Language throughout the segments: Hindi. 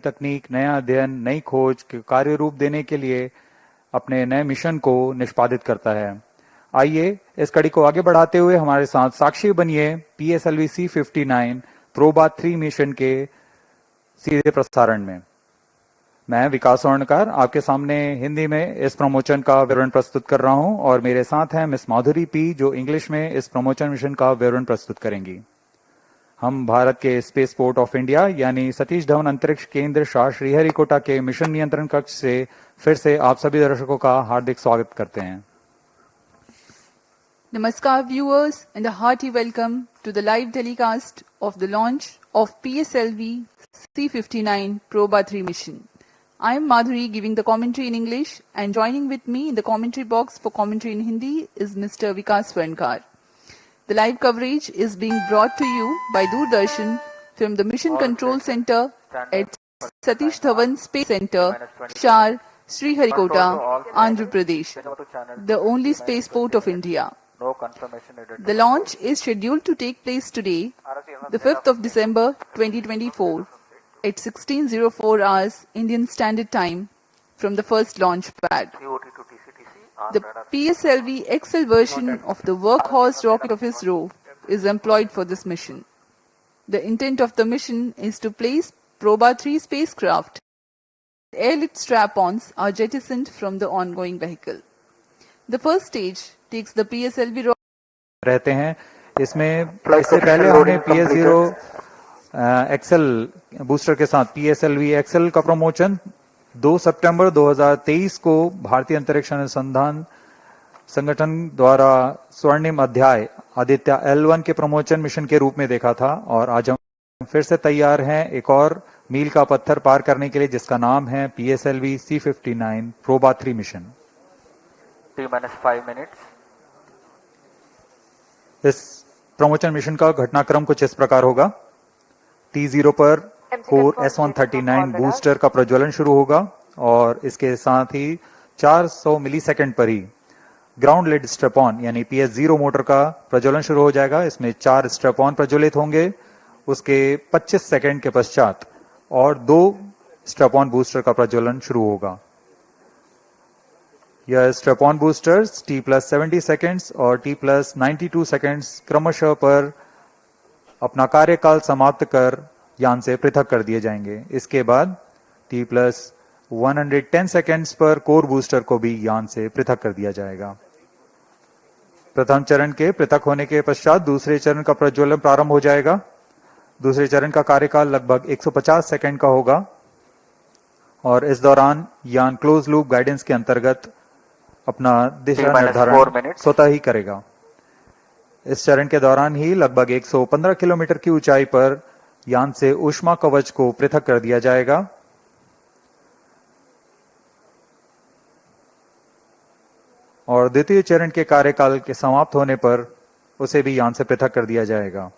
तकनीक, नया अध्ययन, नई खोज के कार्य रूप देने के लिए अपने नए मिशन को निष्पादित करता है। आइए इस कड़ी को आगे बढ़ाते हुए हमारे साथ साक्षी बनिए PSLV C59 प्रोबा 3 मिशन के सीधे प्रसारण में। मैं विकास स्वर्णकार आपके सामने हिंदी में इस प्रमोशन का विवरण प्रस्तुत कर रहा हूं और मेरे साथ हैं मिस माधुरी पी जो इंग्लिश में इस प्रमोशन मिशन का विवरण प्रस्तुत करेंगी। हम भारत के स्पेस पोर्ट ऑफ इंडिया यानी सतीश धवन अंतरिक्ष केंद्र शाह श्रीहरिकोटा के मिशन नियंत्रण कक्ष से फिर से आप सभी दर्शकों का हार्दिक स्वागत करते हैं। Namaskar viewers and a hearty welcome to the live telecast of the launch of PSLV C59 Proba 3 mission. I am Madhuri giving the commentary in English and joining with me in the commentary box for commentary in Hindi is Mr. Vikas Swarnkar. The live coverage is being brought to you by Doordarshan from the Mission Control Center at Satish Dhawan Space Center, Shar, Sriharikota, Andhra Pradesh, the only spaceport of India. No confirmation needed. The launch is scheduled to take place today, the 5th of December 2024 at 16:04 hours Indian Standard Time from the first launch pad. COT to TCTC. The PSLV XL version of the workhorse rocket of ISRO is employed for this mission. The intent of the mission is to place Proba 3 spacecraft. Airlift strap-ons are jettisoned from the ongoing vehicle. The first stage takes the PSLV रहते हैं। इसमें इससे पहले हमने PS0 XL बूस्टर के साथ PSLV XL का प्रमोशन 2 सितंबर 2023 को भारतीय अंतरिक्ष अनुसंधान संगठन द्वारा स्वर्णिम अध्याय आदित्य L1 के प्रमोशन मिशन के रूप में देखा था और आज हम फिर से तैयार हैं एक और मील का पत्थर पार करने के लिए जिसका नाम है PSLV C59 PROBA 3 mission. T-5 minutes. इस प्रमोशन मिशन का घटनाक्रम कुछ इस प्रकार होगा। T0 पर कोर S139 बूस्टर का प्रज्वलन शुरू होगा और इसके साथ ही 400 मिलीसेकंड पर ही ग्राउंड लेड स्ट्रैप-ऑन यानी PS0 मोटर का प्रज्वलन शुरू हो जाएगा। इसमें 4 स्ट्रैप-ऑन प्रज्वलित होंगे। उसके 25 सेकंड के पश्चात और 2 स्ट्रैप-ऑन बूस्टर का प्रज्वलन शुरू होगा। यह स्ट्रैप-ऑन बूस्टर्स T+70 सेकंड्स और T+92 सेकंड्स क्रमशः पर अपना कार्यकाल समाप्त कर यान से पृथक कर दिए जाएंगे। इसके बाद T+110 सेकंड्स पर कोर बूस्टर को भी यान से पृथक कर दिया जाएगा। प्रथम चरण के पृथक होने के पश्चात दूसरे चरण का प्रज्वलन प्रारंभ हो जाएगा। दूसरे चरण का कार्यकाल लगभग 150 सेकंड का होगा और इस दौरान यान क्लोज लूप गाइडेंस के अंतर्गत अपना दिशा निर्धारण स्वतः ही करेगा। इस चरण के दौरान ही लगभग 115 किलोमीटर की ऊंचाई पर यान से ऊष्मा कवच को पृथक कर दिया जाएगा। और द्वितीय चरण के कार्यकाल के समाप्त होने पर उसे भी यान से पृथक कर दिया जाएगा।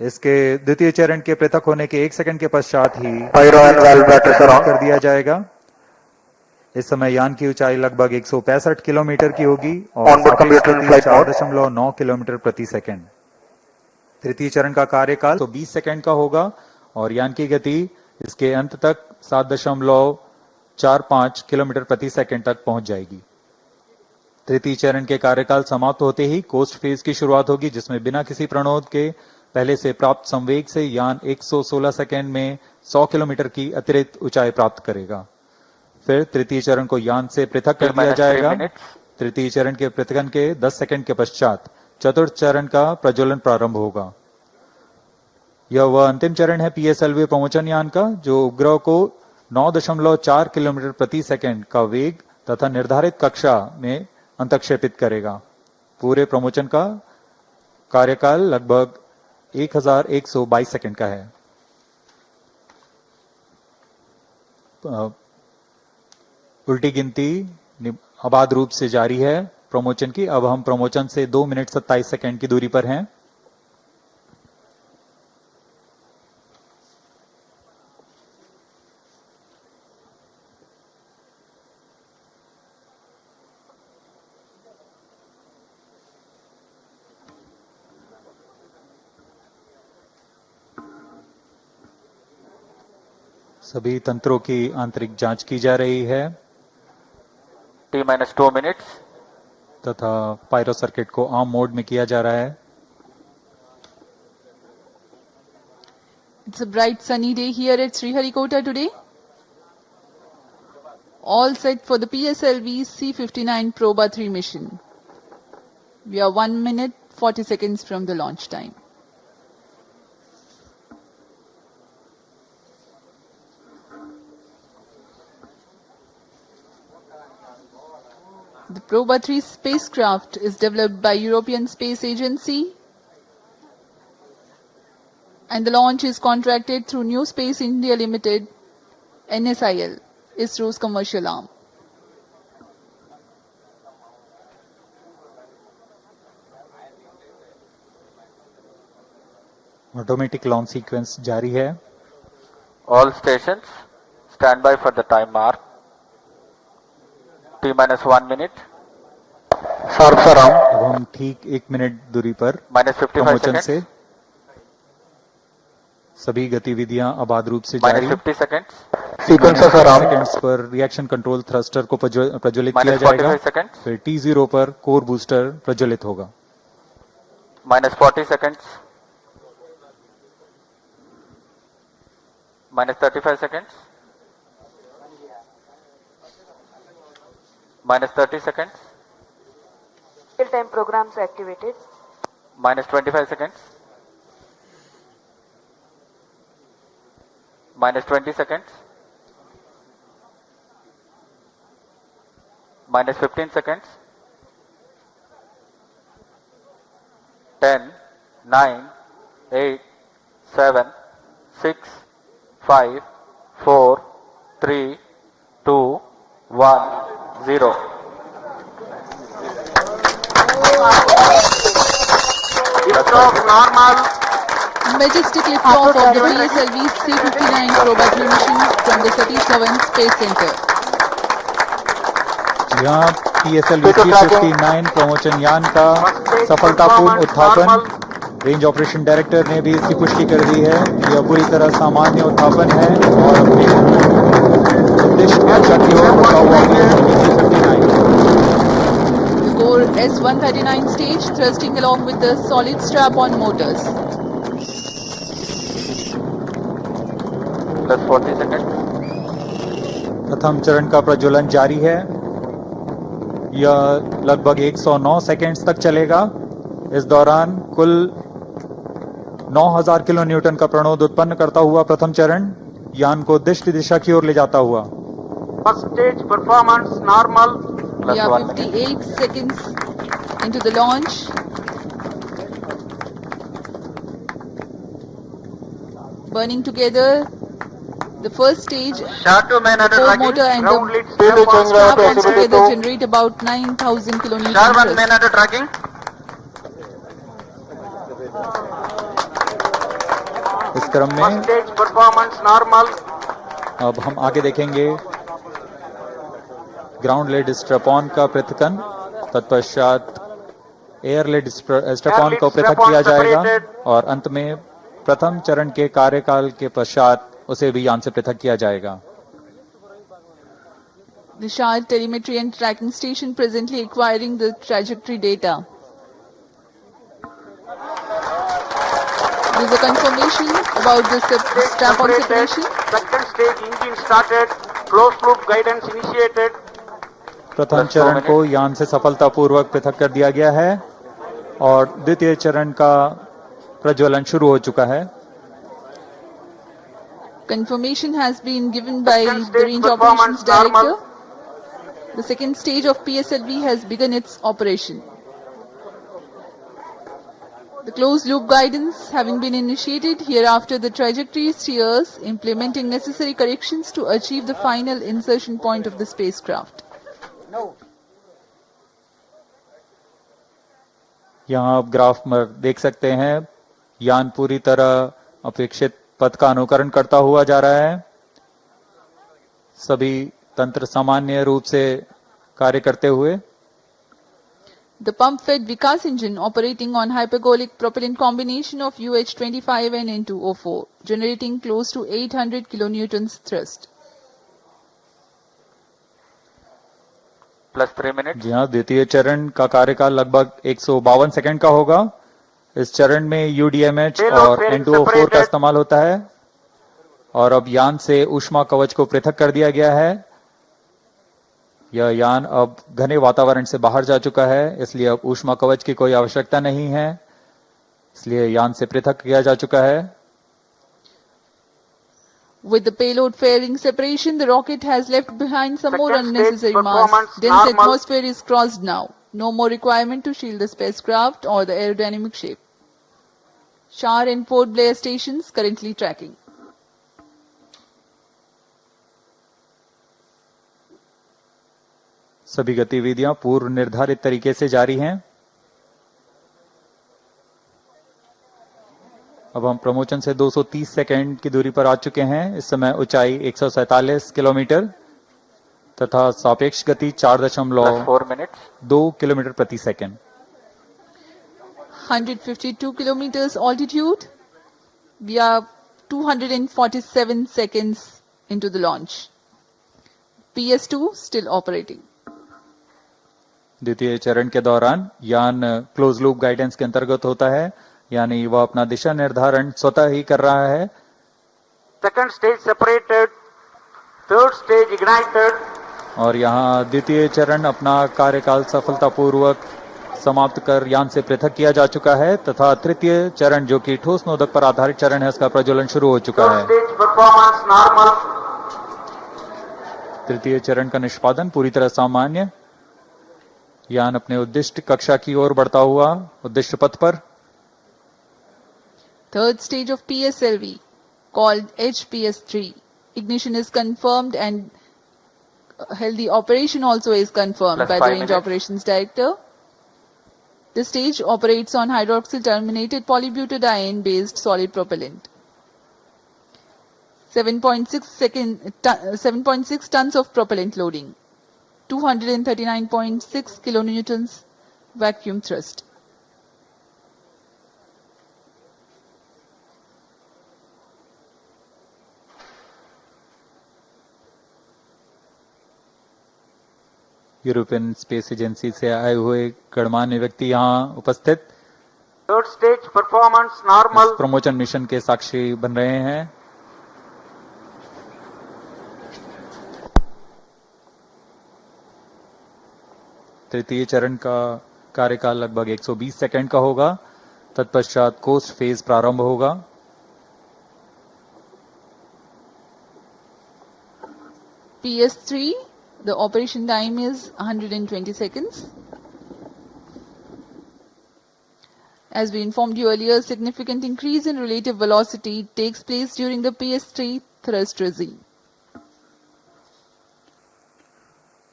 इसके द्वितीय चरण के पृथक होने के 1 सेकंड के पश्चात ही कर दिया जाएगा। इस समय यान की ऊंचाई लगभग 165 किलोमीटर की होगी और 4.9 किलोमीटर प्रति सेकंड। तृतीय चरण का कार्यकाल तो 20 सेकंड का होगा और यान की गति इसके अंत तक 7.45 किलोमीटर प्रति सेकंड तक पहुंच जाएगी। तृतीय चरण के कार्यकाल समाप्त होते ही कोस्ट फेज की शुरुआत होगी जिसमें बिना किसी प्रणोद के पहले से प्राप्त संवेग से यान 116 सेकंड में 100 किलोमीटर की अतिरिक्त ऊंचाई प्राप्त करेगा। फिर तृतीय चरण को यान से पृथक कर दिया जाएगा। तृतीय चरण के पृथकन के 10 सेकंड के पश्चात चतुर्थ चरण का प्रज्वलन प्रारंभ होगा। यह वह अंतिम चरण है PSLV प्रमोशन यान का जो उपग्रह को 9.4 किलोमीटर प्रति सेकंड का वेग तथा निर्धारित कक्षा में अंतक्षेपित करेगा। पूरे प्रमोशन का कार्यकाल लगभग 1122 सेकंड का है। उल्टी गिनती आबाद रूप से जारी है प्रमोशन की। अब हम प्रमोशन से 2 मिनट 27 सेकंड की दूरी पर हैं। सभी तंत्रों की आंतरिक जांच की जा रही है T minus 2 minutes. तथा पायरो सर्किट को आर्म मोड में किया जा रहा है। It's a bright sunny day here at Sriharikota today. All set for the PSLV C-59 Proba 3 mission. We are 1 minute 40 seconds from the launch time. The Proba 3 spacecraft is developed by European Space Agency and the launch is contracted through New Space India Limited, NSIL, ISRO's commercial arm. Automatic launch sequence जारी है। All stations stand by for the time mark. T minus 1 minute. Sharp around. अब हम ठीक 1 मिनट दूरी पर Minus 55 प्रमोचन seconds. से सभी गतिविधियां अबाध रूप से Minus जारी। 50 seconds. Sequences around सेकंड्स पर रिएक्शन कंट्रोल थ्रस्टर को प्रज्वलित किया Minus जाएगा। 45 seconds. फिर T0 पर कोर बूस्टर प्रज्वलित होगा। Minus 40 seconds. Minus 35 seconds. Minus 30 seconds. Real-time programs activated. Minus 25 seconds. Minus 20 seconds. Minus 15 seconds. 10, 9, 8, 7, 6, 5, 4, 3, 2, 1, 0. Liftoff normal. Majestic liftoff of the PSLV C-59 Proba 3 mission from the Satish Dhawan Space Center. यहाँ PSLV C-59 प्रमोचन यान का सफलतापूर्ण उत्थापन। रेंज ऑपरेशन डायरेक्टर ने भी इसकी पुष्टि कर दी है कि यह पूरी तरह सामान्य उत्थापन है और अपने उद्देश्य की अच्छा की ओर बढ़ता हुआ PSLV C-59 The core S-139 stage thrusting along with the solid strap-on motors. Plus 40 seconds. प्रथम चरण का प्रज्वलन जारी है। यह लगभग 109 सेकेंड्स तक चलेगा। इस दौरान कुल 9000 किलो न्यूटन का प्रणोद उत्पन्न करता हुआ प्रथम चरण यान को उद्दिष्ट दिशा की ओर ले जाता हुआ। First stage performance normal. Plus We are 1 minute. 58 seconds into the launch. Burning together the first stage, Start to main under core tracking. motor and Ground the lead strap-on. strap-ons together generate about 9000 kilonewton Star 1 thrust. main under tracking. इस क्रम First में stage performance normal. अब हम आगे देखेंगे ग्राउंड लेड स्ट्रैप-ऑन का पृथक्कन, तत्पश्चात एयर लेड स्ट्रैप-ऑन को पृथक किया जाएगा और अंत में प्रथम चरण के कार्यकाल के पश्चात उसे भी यान से पृथक किया जाएगा। The Shard telemetry and tracking station presently acquiring the trajectory data. There is a confirmation about the strap-on separation. Second stage engine started. Closed loop guidance initiated. प्रथम चरण को यान से सफलतापूर्वक पृथक कर दिया गया है और द्वितीय चरण का प्रज्वलन शुरू हो चुका है। Confirmation has been given by Second the stage Range performance Operations Director. normal. The second stage of PSLV has begun its operation. The closed loop guidance having been initiated, hereafter the trajectory steers implementing necessary corrections to achieve the final insertion point of the spacecraft. यहाँ आप ग्राफ में देख सकते हैं यान पूरी तरह अपेक्षित पथ का अनुकरण करता हुआ जा रहा है। सभी तंत्र सामान्य रूप से कार्य करते हुए The pump-fed Vikas engine operating on hypergolic propellant combination of UH25 and N2O4, generating close to 800 kilonewtons thrust. Plus 3 minutes. जी हाँ, द्वितीय चरण का कार्यकाल लगभग 152 सेकंड का होगा। इस चरण में यूडीएमएच और N2O4 का इस्तेमाल होता है और अब यान से ऊष्मा कवच को पृथक कर दिया गया है। यह यान अब घने वातावरण से बाहर जा चुका है, इसलिए अब ऊष्मा कवच की कोई आवश्यकता नहीं है, इसलिए यान से पृथक किया जा चुका है। With the payload fairing separation, the rocket has left behind some more Second stage unnecessary mass. performance Dense normal. atmosphere is crossed now. No more requirement to shield the spacecraft or the aerodynamic shape. Shar and Port Blair stations currently tracking. सभी गतिविधियां पूर्व निर्धारित तरीके से जारी हैं। अब हम प्रमोशन से 230 सेकंड की दूरी पर आ चुके हैं। इस समय ऊंचाई 147 किलोमीटर तथा सापेक्ष गति Plus 4 minutes. 4.2 किलोमीटर प्रति second. 152 kilometers altitude. We are 247 seconds into the launch. PS2 still operating. द्वितीय चरण के दौरान यान क्लोज लूप गाइडेंस के अंतर्गत होता है, यानी वह अपना दिशा निर्धारण स्वतः ही कर रहा है। Second stage separated. Third stage ignited. और यहाँ द्वितीय चरण अपना कार्यकाल सफलतापूर्वक समाप्त कर यान से पृथक किया जा चुका है तथा तृतीय चरण जो कि ठोस नोदक पर आधारित चरण है, उसका प्रज्वलन शुरू हो चुका Third है। stage performance normal. तृतीय चरण का निष्पादन पूरी तरह सामान्य। यान अपने उद्दिष्ट कक्षा की ओर बढ़ता हुआ उद्दिष्ट पथ पर। Third stage of PSLV, called HPS3. Ignition is confirmed and healthy operation also is confirmed Plus by the 5 Range minutes. Operations Director. The stage operates on hydroxyl terminated polybutadiene based solid propellant. 7.6 tons of propellant loading. 239.6 kilonewtons vacuum thrust. European space agency से आए हुए गणमान्य व्यक्ति यहाँ उपस्थित Third stage performance इस normal. प्रमोशन मिशन के साक्षी बन रहे हैं। तृतीय चरण का कार्यकाल लगभग 120 सेकंड का होगा। तत्पश्चात कोस्ट फेज प्रारंभ होगा। PS3, the operation time is 120 seconds. As we informed you earlier, significant increase in relative velocity takes place during the PS3 thrust regime.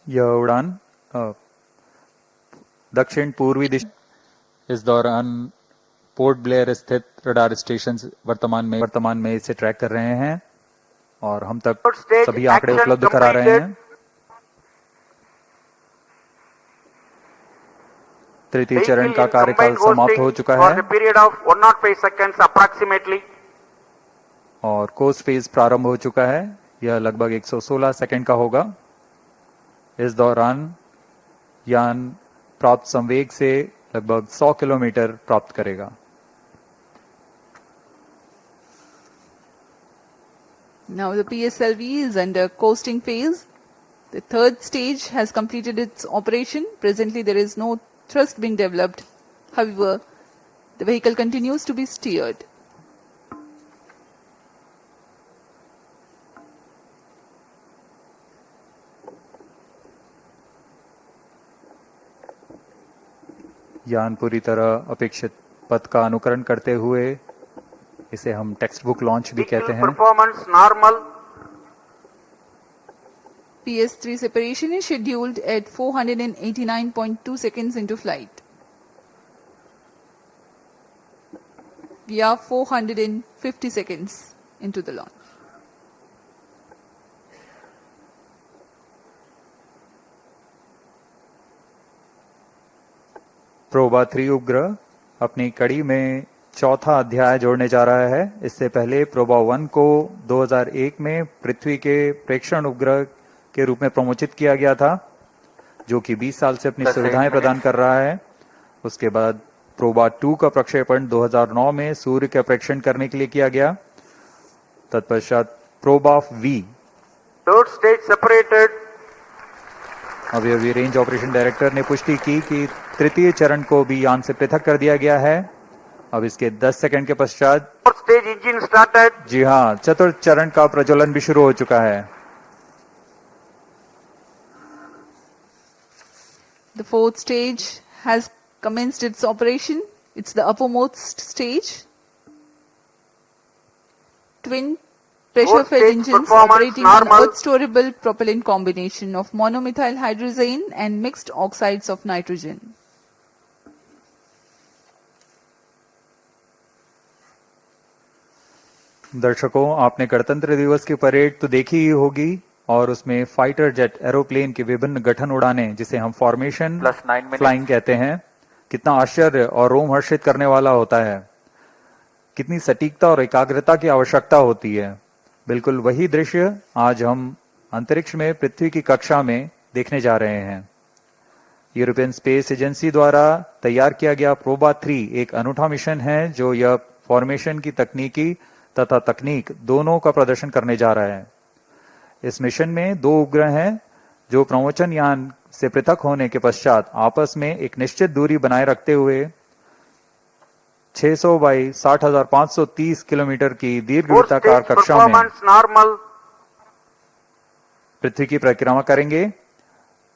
यह उड़ान दक्षिण पूर्वी दिशा। इस दौरान पोर्ट ब्लेयर स्थित रडार स्टेशन वर्तमान में इसे ट्रैक कर रहे हैं और हम तक Third stage सभी आंकड़े action उपलब्ध करा रहे completed. हैं। तृतीय चरण का Vehicle in कार्यकाल combined समाप्त हो hosting चुका for है a period of 105 seconds approximately. और कोस्ट फेज प्रारंभ हो चुका है। यह लगभग 116 सेकंड का होगा। इस दौरान यान प्राप्त संवेग से लगभग 100 किलोमीटर प्राप्त करेगा। Now the PSLV is under coasting phase. The third stage has completed its operation. Presently there is no thrust being developed. However, the vehicle continues to be steered. यान पूरी तरह अपेक्षित पथ का अनुकरण करते हुए, इसे हम टेक्स्ट बुक लॉन्च भी कहते Vehicle हैं। performance normal. PS3 separation is scheduled at 489.2 seconds into flight. We are 450 seconds into the launch. PROBA 3 उपग्रह अपनी कड़ी में चौथा अध्याय जोड़ने जा रहा है। इससे पहले प्रोबा 1 को 2001 में पृथ्वी के प्रेक्षण उपग्रह के रूप में प्रमोचित किया गया था, जो कि 20 साल से अपनी Plus सुविधाएं 8 प्रदान कर रहा है। उसके बाद प्रोबा 2 का प्रक्षेपण 2009 में सूर्य का प्रेक्षण करने के लिए किया गया। तत्पश्चात Proba V Third stage separated. अभी रेंज ऑपरेशन डायरेक्टर ने पुष्टि की कि तृतीय चरण को भी यान से पृथक कर दिया गया है। अब इसके 10 सेकंड के पश्चात Fourth stage engine started. जी हाँ, चतुर्थ चरण का प्रज्वलन भी शुरू हो चुका है। The fourth stage has commenced its operation. It's the uppermost stage. Twin pressure-fed Fourth stage engines performance operating on normal. earth-storable propellant combination of monomethyl hydrazine and mixed oxides of nitrogen. दर्शकों, आपने गणतंत्र दिवस की परेड तो देखी ही होगी और उसमें फाइटर जेट एरोप्लेन के विभिन्न गठन उड़ाने, जिसे हम फॉर्मेशन Plus 9 minutes. फ्लाइंग कहते हैं, कितना आश्चर्य और रोमहर्षित करने वाला होता है। कितनी सटीकता और एकाग्रता की आवश्यकता होती है। बिल्कुल वही दृश्य आज हम अंतरिक्ष में पृथ्वी की कक्षा में देखने जा रहे हैं। यूरोपियन स्पेस एजेंसी द्वारा तैयार किया गया प्रोबा 3 एक अनूठा मिशन है, जो यह फॉर्मेशन की तकनीकी तथा तकनीक दोनों का प्रदर्शन करने जा रहा है। इस मिशन में 2 उपग्रह हैं, जो प्रमोचन यान से पृथक होने के पश्चात आपस में एक निश्चित दूरी बनाए रखते हुए 600 बाई 60,530 किलोमीटर की दीर्घ Fourth वृत्ताकार stage कक्षा में performance normal. पृथ्वी की परिक्रमा करेंगे।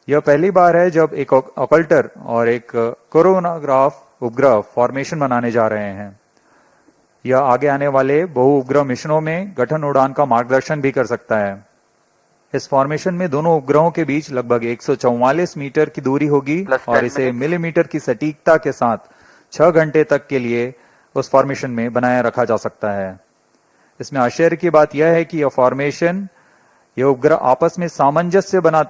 यह पहली बार है जब एक ऑकल्टर और एक कोरोनाग्राफ उपग्रह फॉर्मेशन बनाने जा रहे हैं। यह आगे आने वाले बहु उपग्रह मिशनों में गठन उड़ान का मार्गदर्शन भी कर सकता है। इस फॉर्मेशन में दोनों उपग्रहों के बीच लगभग 144 मीटर की दूरी होगी Plus 10 और इसे minutes. मिलीमीटर की सटीकता के साथ 6 घंटे तक के लिए उस फॉर्मेशन में बनाए रखा जा सकता है। इसमें आश्चर्य की बात यह है कि यह फॉर्मेशन, यह उपग्रह आपस में सामंजस्य बनाते